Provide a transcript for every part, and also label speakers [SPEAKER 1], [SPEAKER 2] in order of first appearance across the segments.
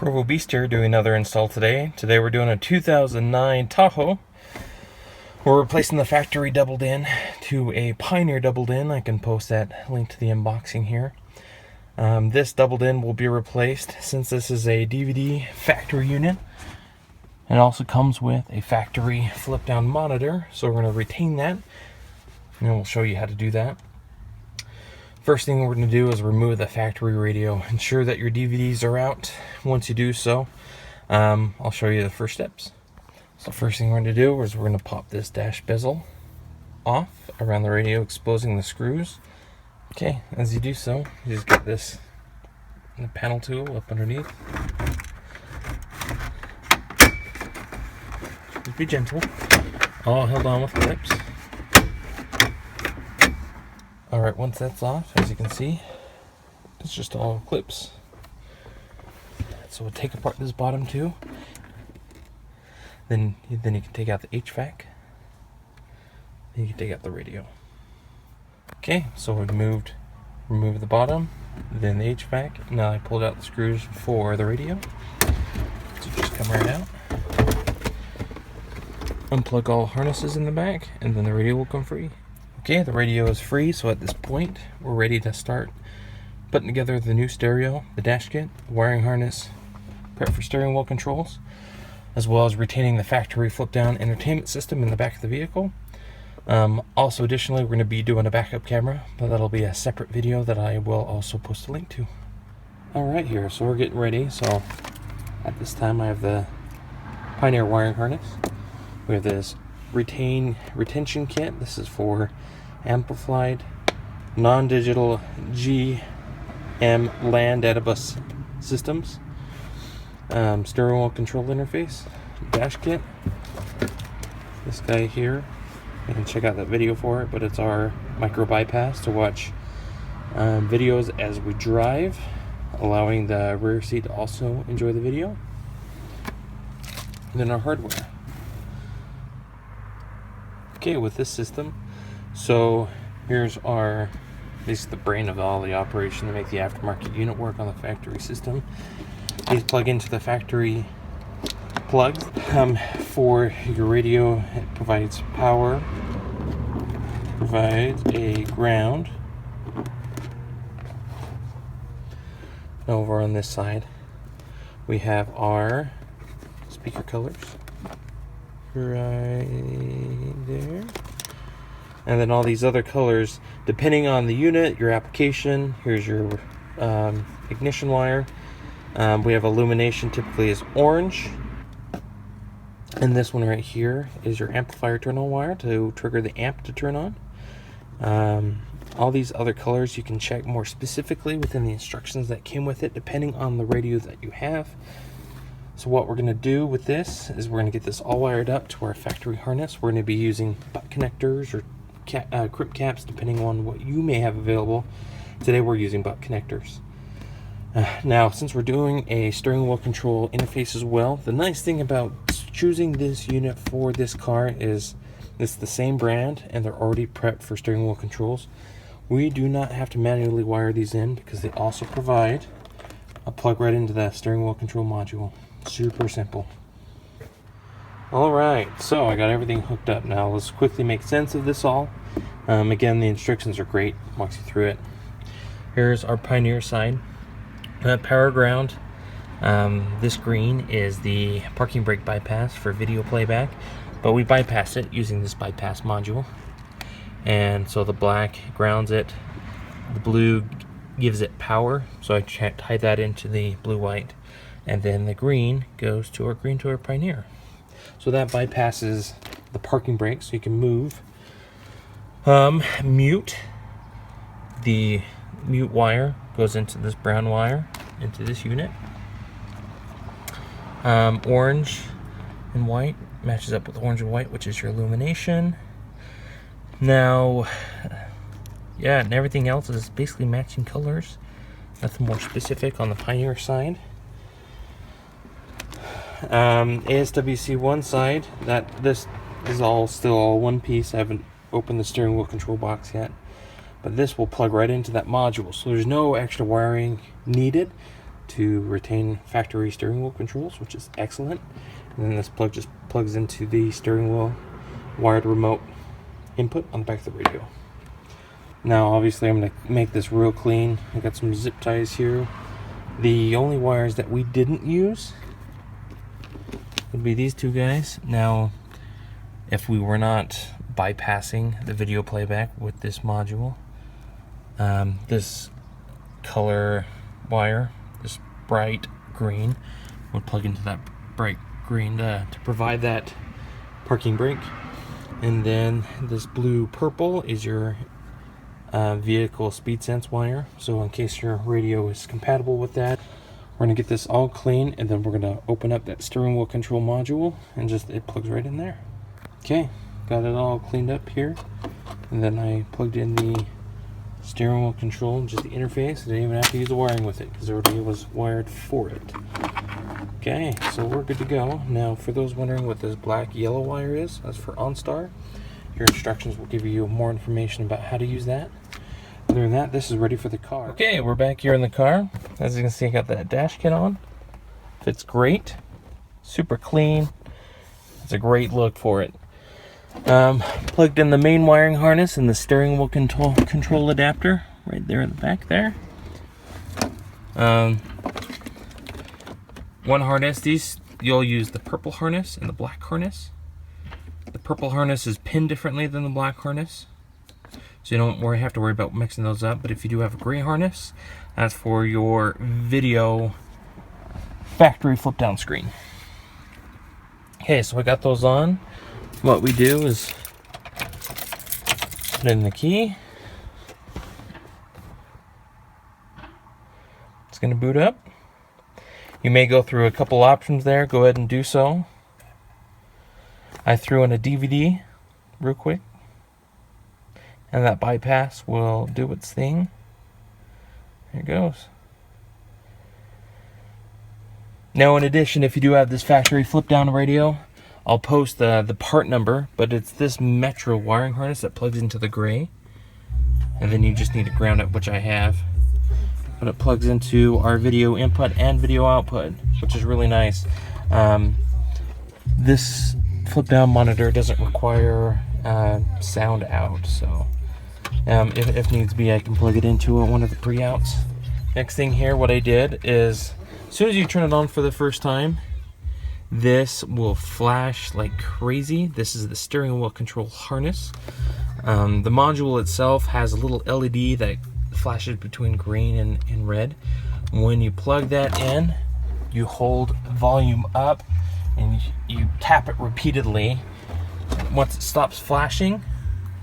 [SPEAKER 1] Provo Beast here doing another install today. Today we're doing a 2009 Tahoe. We're replacing the factory doubled in to a Pioneer doubled in. I can post that link to the unboxing here. This doubled in will be replaced since this is a DVD factory unit. It also comes with a factory flip down monitor, so we're going to retain that and we'll show you how to do that. First thing we're going to do is remove the factory radio. Ensure that your DVDs are out. Once you do so, I'll show you the first steps. So first thing we're going to do is we're going to pop this dash bezel off around the radio, exposing the screws. Okay, as you do so, you just get this panel tool up underneath. Just be gentle. All held on with clips. Alright, once that's off, as you can see, it's just all clips. So we'll take apart this bottom too. Then you can take out the HVAC. Then you can take out the radio. Okay, so we removed the bottom, then the HVAC. Now I pulled out the screws for the radio. So just come right out. Unplug all harnesses in the back, and then the radio will come free. Okay, the radio is free, so at this point, we're ready to start putting together the new stereo, the dash kit, the wiring harness, prep for steering wheel controls, as well as retaining the factory flip-down entertainment system in the back of the vehicle. Also, additionally, we're going to be doing a backup camera, but that'll be a separate video that I will also post a link to. Alright here, so we're getting ready. So at this time I have the Pioneer wiring harness. We have this retention kit. This is for amplified non-digital GM LAN data bus systems. Steering wheel control interface, dash kit. This guy here, you can check out that video for it, but it's our micro bypass to watch videos as we drive, allowing the rear seat to also enjoy the video. And then our hardware. Okay, with this system, so here's this is the brain of all the operation to make the aftermarket unit work on the factory system. These plug into the factory plugs. For your radio, it provides power, provides a ground. Over on this side, we have our speaker colors right there, and then all these other colors depending on the unit, your application. Here's your ignition wire. We have illumination, typically is orange, and this one right here is your amplifier turn-on wire to trigger the amp to turn on. All these other colors you can check more specifically within the instructions that came with it, depending on the radio that you have. So what we're going to do with this is we're going to get this all wired up to our factory harness. We're going to be using butt connectors or crimp caps, depending on what you may have available. Today we're using butt connectors. Now, since we're doing a steering wheel control interface as well, the nice thing about choosing this unit for this car is it's the same brand and they're already prepped for steering wheel controls. We do not have to manually wire these in because they also provide a plug right into the steering wheel control module. Super simple. Alright, so I got everything hooked up now. Let's quickly make sense of this all. Again, the instructions are great. Walks you through it. Here's our Pioneer side. Power ground. This green is the parking brake bypass for video playback, but we bypass it using this bypass module. And so the black grounds it. The blue gives it power, so I tie that into the blue-white. And then the green goes to our Pioneer. So that bypasses the parking brake, so you can move. Mute. The mute wire goes into this brown wire, into this unit. Orange and white matches up with orange and white, which is your illumination. Now, yeah, and everything else is basically matching colors. Nothing more specific on the Pioneer side. ASWC1 side, this is still all one piece. I haven't opened the steering wheel control box yet, but this will plug right into that module, so there's no extra wiring needed. to retain factory steering wheel controls, which is excellent. And then this plug just plugs into the steering wheel wired remote input on the back of the radio. Now obviously I'm going to make this real clean. I got some zip ties here. The only wires that we didn't use would be these two guys. Now if we were not bypassing the video playback with this module, this color wire, this bright green, would plug into that bright green to provide that parking brake. And then this blue purple is your vehicle speed sense wire. So in case your radio is compatible with that, we're going to get this all clean, and then we're going to open up that steering wheel control module, and just it plugs right in there. Okay, got it all cleaned up here, and then I plugged in the steering wheel control, just the interface. I didn't even have to use the wiring with it because it already was wired for it. Okay, so we're good to go. Now for those wondering what this black yellow wire is, that's for OnStar. Your instructions will give you more information about how to use that. Other than that, this is ready for the car. Okay, we're back here in the car. As you can see, I got that dash kit on. Fits great, super clean. It's a great look for it. Plugged in the main wiring harness and the steering wheel control adapter right there in the back there. One harness, these you'll use the purple harness and the black harness. The purple harness is pinned differently than the black harness, so you don't have to worry about mixing those up. But if you do have a gray harness, that's for your video factory flip down screen. Okay, so I got those on. What we do is put in the key. It's going to boot up. You may go through a couple options there. Go ahead and do so. I threw in a DVD real quick, and that bypass will do its thing. There it goes. Now, in addition, if you do have this factory flip down radio, I'll post the part number, but it's this Metro wiring harness that plugs into the gray, and then you just need to ground it, which I have. But it plugs into our video input and video output, which is really nice. This flip down monitor doesn't require sound out, so if needs be, I can plug it into one of the pre-outs. Next thing here, what I did is, as soon as you turn it on for the first time, this will flash like crazy. This is the steering wheel control harness. The module itself has a little LED that flashes between green and red. When you plug that in, you hold volume up and you tap it repeatedly. Once it stops flashing,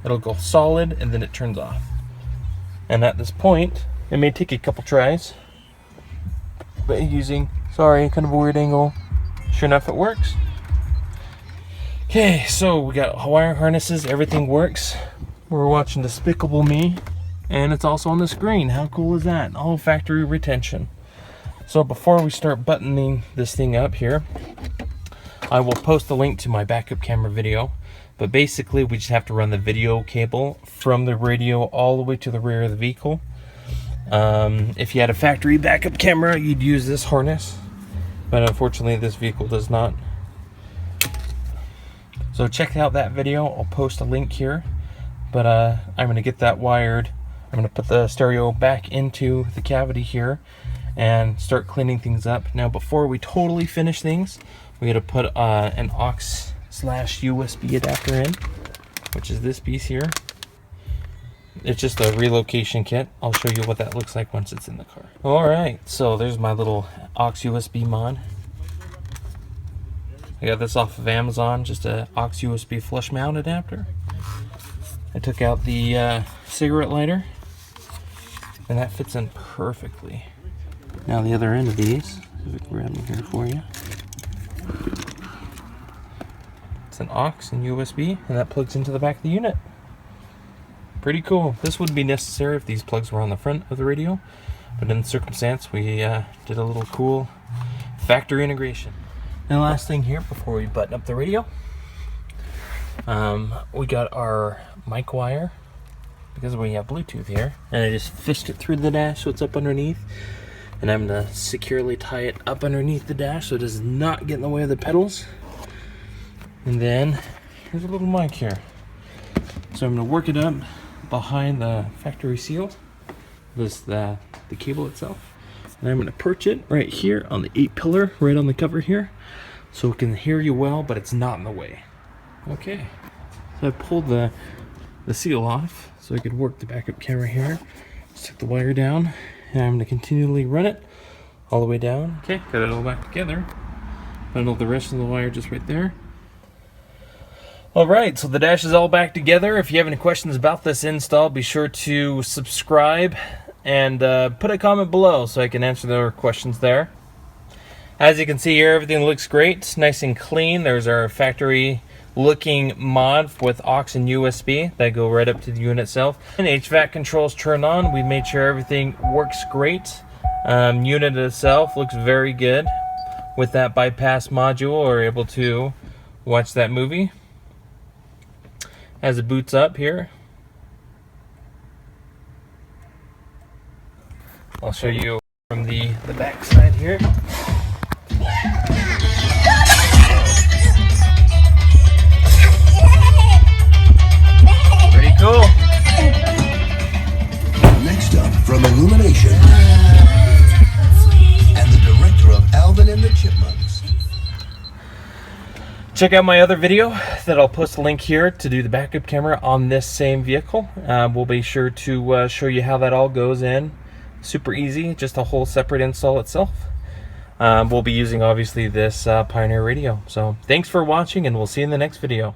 [SPEAKER 1] it'll go solid, and then it turns off. And at this point, it may take a couple tries, but using, sorry, kind of a weird angle, sure enough it works. Okay, so we got wiring harnesses, everything works. We're watching Despicable Me, and it's also on the screen. How cool is that? All factory retention. So before we start buttoning this thing up here, I will post a link to my backup camera video, but basically we just have to run the video cable from the radio all the way to the rear of the vehicle. If you had a factory backup camera, you'd use this harness, but unfortunately this vehicle does not. So check out that video. I'll post a link here, but I'm going to get that wired. I'm going to put the stereo back into the cavity here and start cleaning things up. Now before we totally finish things, we got to put an aux/USB adapter in, which is this piece here. It's just a relocation kit. I'll show you what that looks like once it's in the car. Alright, so there's my little aux USB mod. I got this off of Amazon, just a aux USB flush mount adapter. I took out the cigarette lighter, and that fits in perfectly. Now the other end of these, if we can grab them here for you. It's an aux and USB, and that plugs into the back of the unit. Pretty cool. This would be necessary if these plugs were on the front of the radio, but in the circumstance, we did a little cool factory integration. And the last thing here before we button up the radio, we got our mic wire, because we have Bluetooth here, and I just fished it through the dash so it's up underneath. And I'm going to securely tie it up underneath the dash so it does not get in the way of the pedals. And then here's a little mic here. So I'm going to work it up behind the factory seal, the cable itself. And I'm going to perch it right here on the 8 pillar, right on the cover here, so it can hear you well, but it's not in the way. Okay, so I pulled the seal off so I could work the backup camera here. Stick the wire down, and I'm going to continually run it all the way down. Okay, got it all back together. Bundle the rest of the wire just right there. Alright, so the dash is all back together. If you have any questions about this install, be sure to subscribe and put a comment below so I can answer their questions there. As you can see here, everything looks great, nice and clean. There's our factory looking mod with aux and USB that go right up to the unit itself. And HVAC controls turned on. We made sure everything works great. Unit itself looks very good. With that bypass module, we're able to watch that movie. As it boots up here, I'll show you from the back side here. Pretty cool.
[SPEAKER 2] Next up, from Illumination, and the director of Alvin and the Chipmunks.
[SPEAKER 1] Check out my other video that I'll post a link here to do the backup camera on this same vehicle. We'll be sure to show you how that all goes in. Super easy, just a whole separate install itself. We'll be using obviously this Pioneer radio. So thanks for watching, and we'll see you in the next video.